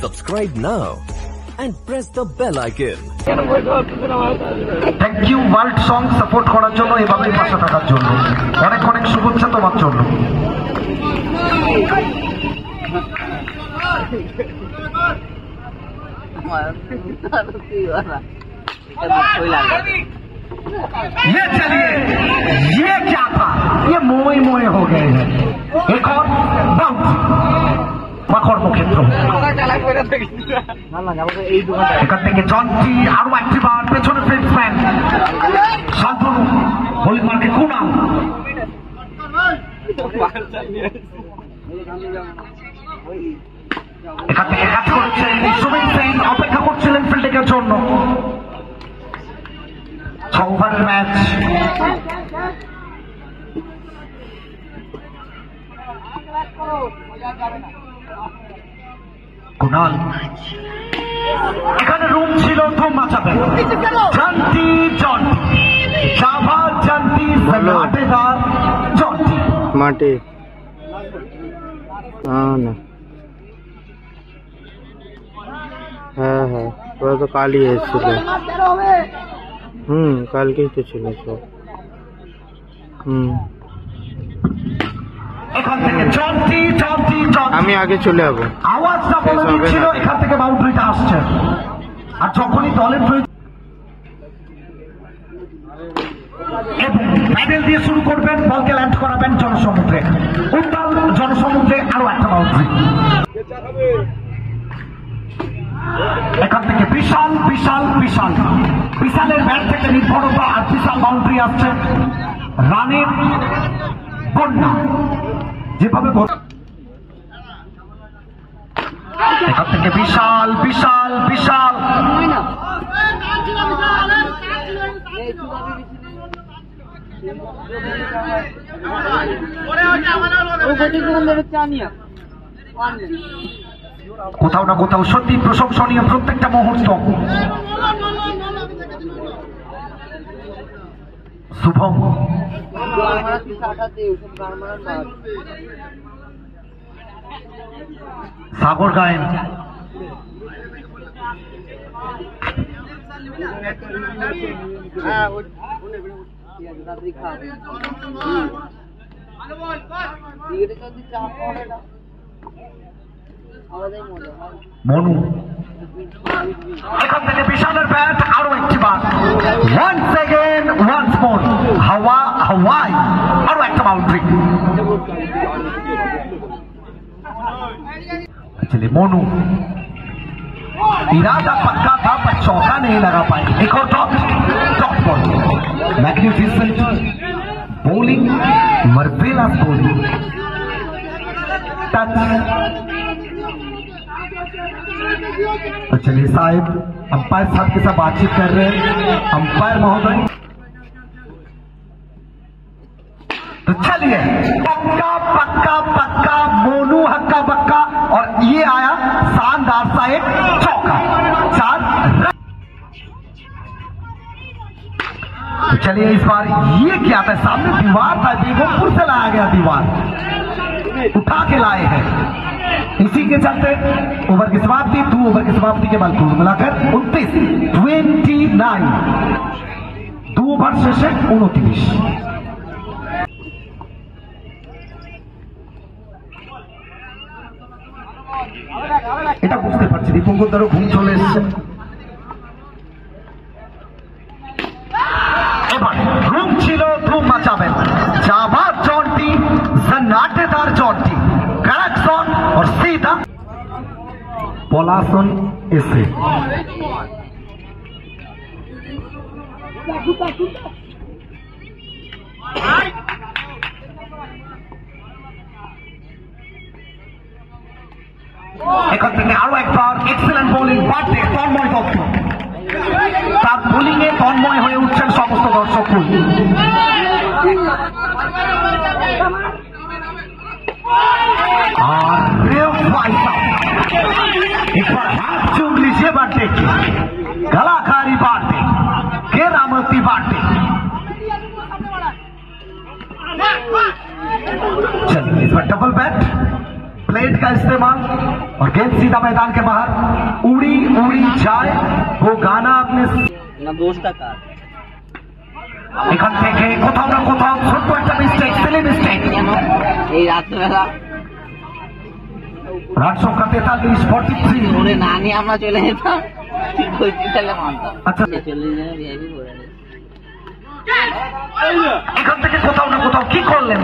Subscribe now and press the bell icon. Thank you world song support করার জন্য, এভাবেই পাশে থাকার জন্য। অনেক অনেক শুভেচ্ছা তোমার জন্য। ये चलिए, ये क्या था? ये मोए मोए हो गए हैं। एक और মাকড় ক্ষেত্র এখান থেকে জন্টি আরো একটি বার পেছনে ফ্রেন্ডসম্যান শান্তনু হোলি মার্কে কুনাল এখান থেকে কাজ করেছেন সুমিত সেন, অপেক্ষা করছিলেন ফিল্ডিংয়ের জন্য। 6 ওভারের ম্যাচ। কুনাল এখানে রুম ছিল, ধুম মাচাবে জন্টি জন্টি জাভা জন্টি সনাটেদার জন্টি মাটি না হ্যাঁ হ্যাঁ ওরা তো কালই এসেছিল। কালকেই তো ছিল সব। এখান থেকে জন্টি জন্টি আমি আগে চলে যাবো। আওয়াজটা বলে দিচ্ছিল এখান থেকে বাউন্ডারিটা আসছে, আর যখনই দলের প্যাডেল দিয়ে শুরু করবেন, বলকে ল্যান্ড করাবেন জনসমুদ্রে, উত্তাল জনসমুদ্রে আরো একটা বাউন্ডারি। এখান থেকে বিশাল বিশাল বিশাল বিশালের ব্যাট থেকে নির্ভরতা, আর বিশাল বাউন্ডারি আসছে। রানের বন্যা যেভাবে এখান থেকে বিশাল বিশাল বিশাল কোথাও না কোথাও সত্যি প্রশংসনীয় প্রত্যেকটা মুহূর্ত। শুভম সাগর গায়েন মনু এখান থেকে বিশালের ব্যাট আরো একটি বার, ওয়ান্স এগেন ওয়ান্স মোর হাওয়া হাওয়াই আরো একটা বাউন্ডারি। चलिए मोनू इरादा पक्का था पर चौका नहीं लगा पाए। एक और top ball, magnificent bowling, marvellous bowling, touch. तो चलिए साहब अंपायर साहब के साथ बातचीत कर रहे हैं, अंपायर महोदय। तो चलिए पक्का पक्का पक्का मोनू हक्का बक्का, और ये आया शानदार सा एक चौका, 4 रन। तो चलिए इस बार ये क्या था, सामने दीवार था, बेगमपुर से लाया गया दीवार, उठा के लाए हैं। इसी के चलते ओवर की समाप्ति, 2 ओवर की समाप्ति के बाद कुल मिलाकर 29 2 ओवर शेषे 29। এটা বুঝতে পারছি দীপঙ্করদারও ঘুম চলে এসছে। এবার রুম ছিল, ধুম মাচাবেন জাভার জন্টি সনাটেদার জন্টি, কারাকসন और सीधा পলাশন এসে এখান থেকে আরো একবার এক্সেলেন্ট বোলিং, বাড়তে তন্ময় দত্ত, তার বোলিং এ তন্ময় হয়ে উঠছেন সমস্ত দর্শক। एक बार हाथ चूम लीजिए बाटे की कलाकारी बाटे केरामती बाटे। चलिए इस बार डबल बैट प्लेट का इस्तेमाल और गेंद गेंद सीधा मैदान के बाहर, उड़ी उड़ी जाए वो गाना आपने না দোষটা কার? এখান থেকে কোথাও না কোথাও ছোট্ট একটা মিস্টেক, সিলি মিস্টেক। কেন এই রাত্রেবেলা রান সংখ্যা 43-43। ওরে না নিয়ে আমরা চলে যেতাম, ঠিক হয়েছি তাহলে মানতাম। আচ্ছা। চলে যাবে ভিআইপি করে নিই। এখান থেকে কোথাও না কোথাও কি করলেন,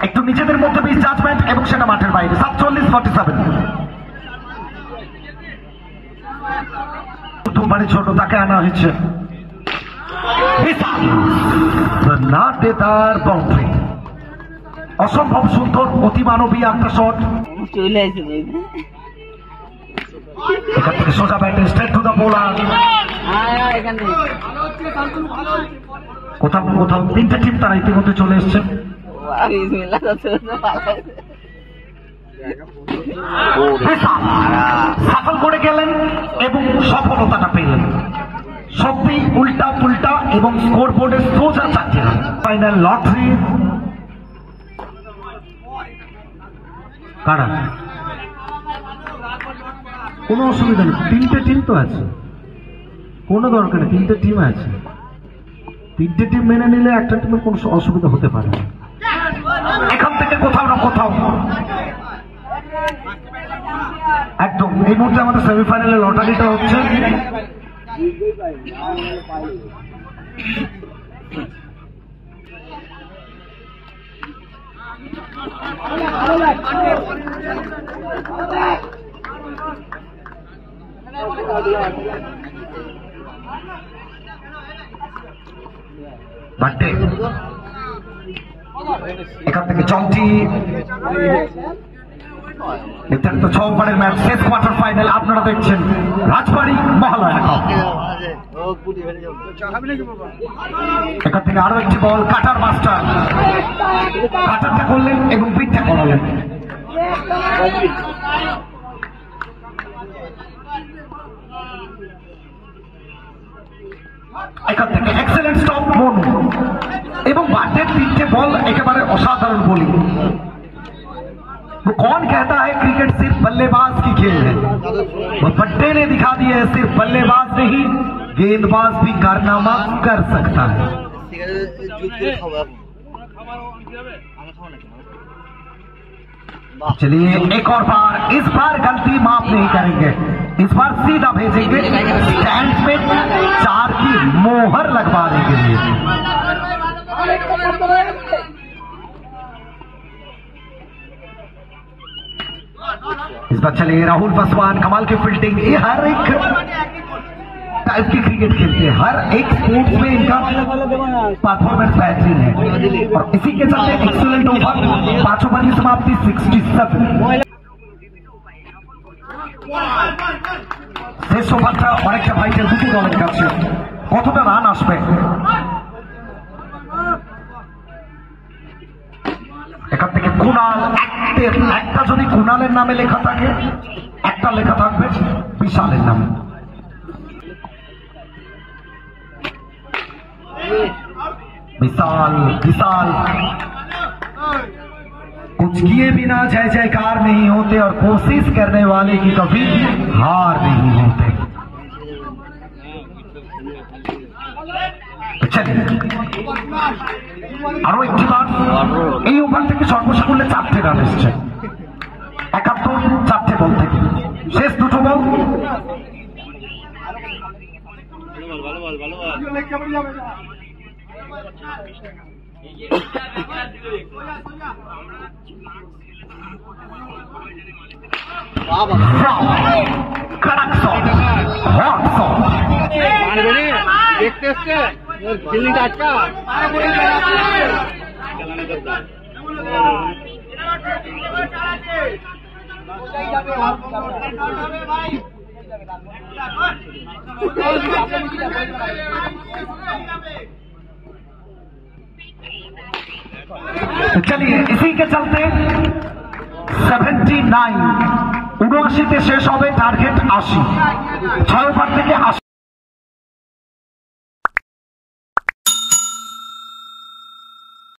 একটু নিজেদের মধ্যে মিস জাজমেন্ট এবং সেটা মাঠের বাইরে। 47-47। প্রথমবারে ছোট তাকে আনা হয়েছে, নাটেদার বাউন্ডারি, অসম্ভব সুন্দর অতিমানবীয় একটা শট। চলে আসে এখান থেকে সোজা ব্যাটে স্ট্রেট টু দা বোলার। এখান থেকে কোথাও না কোথাও তিনটে টিম তারা ইতিমধ্যে চলে এসছে। সাফল করে গেলেন এবং সফলতাটা পেলেন। সত্যি উল্টা পুল্টা এবং স্কোর বোর্ডে সোজা 4 রান। ফাইনাল লটারি কারা, কোনো অসুবিধা নেই, তিনটে টিম তো আছে, কোনো দরকার নেই, তিনটে টিম আছে, তিনটে টিম মেনে নিলে একটা টিমের কোনো অসুবিধা হতে পারে না। এখান থেকে কোথাও না কোথাও একদম এই মুহূর্তে আমাদের সেমিফাইনালে লটারিটা হচ্ছে। বাটে এখান থেকে চলতি নির্ধারিত 6 ওভারের ম্যাচ, শেষ কোয়ার্টার ফাইনাল আপনারা দেখছেন রাজবাড়ী মহালয়া কাপ। এখান থেকে আরো একটি বল, কাটার মাস্টার কাটারটা করলেন এবং পিঠটা করালেন। এখান থেকে এক্সেলেন্ট স্টপ মনু এবং বাটের তিনটে বল একেবারে অসাধারণ বোলিং। वो कौन कहता है क्रिकेट सिर्फ बल्लेबाज की खेल है, वो पट्टे ने दिखा दिया है सिर्फ बल्लेबाज नहीं गेंदबाज भी कारनामा कर सकता है। चलिए एक और बार, इस बार गलती माफ नहीं करेंगे, इस बार सीधा भेजेंगे स्टैंड में 4 की मोहर लगवाने के लिए। इस बार चलिए राहुल पासवान, कमाल की फील्डिंग, ये हर एक टाइप की क्रिकेट खेलते हैं, हर एक स्पोर्ट्स में इनका परफॉर्मेंस बेहतरीन है और इसी के चलते एक्सीलेंट ओवर, 5 ओवर की समाप्ति 67। শেষ ওভারটা অনেকটা ভাইটেল দুটি দলের কাছে, কতটা রান আসবে। এখান থেকে কুণাল, একটা যদি কুণালের নামে লেখা থাকে, একটা লেখা থাকবে বিশালের নামে। विशाल विशाल कुछ किए बिना जय जयकार नहीं होते और कोशिश करने वाले की कभी हार नहीं होते। चलिए আরো একটি বার, এই ওভার থেকে সর্বসাকুল্যে 4টে রান এসছে, 71 বল থেকে শেষ 2 বল। कड़क शॉट, हॉट शॉट, देखते इसके फील्डिंग अच्छा चलिए इसी के चलते 79 79 শেষ হবে, টার্গেট 80, 6 ওভার থেকে 80।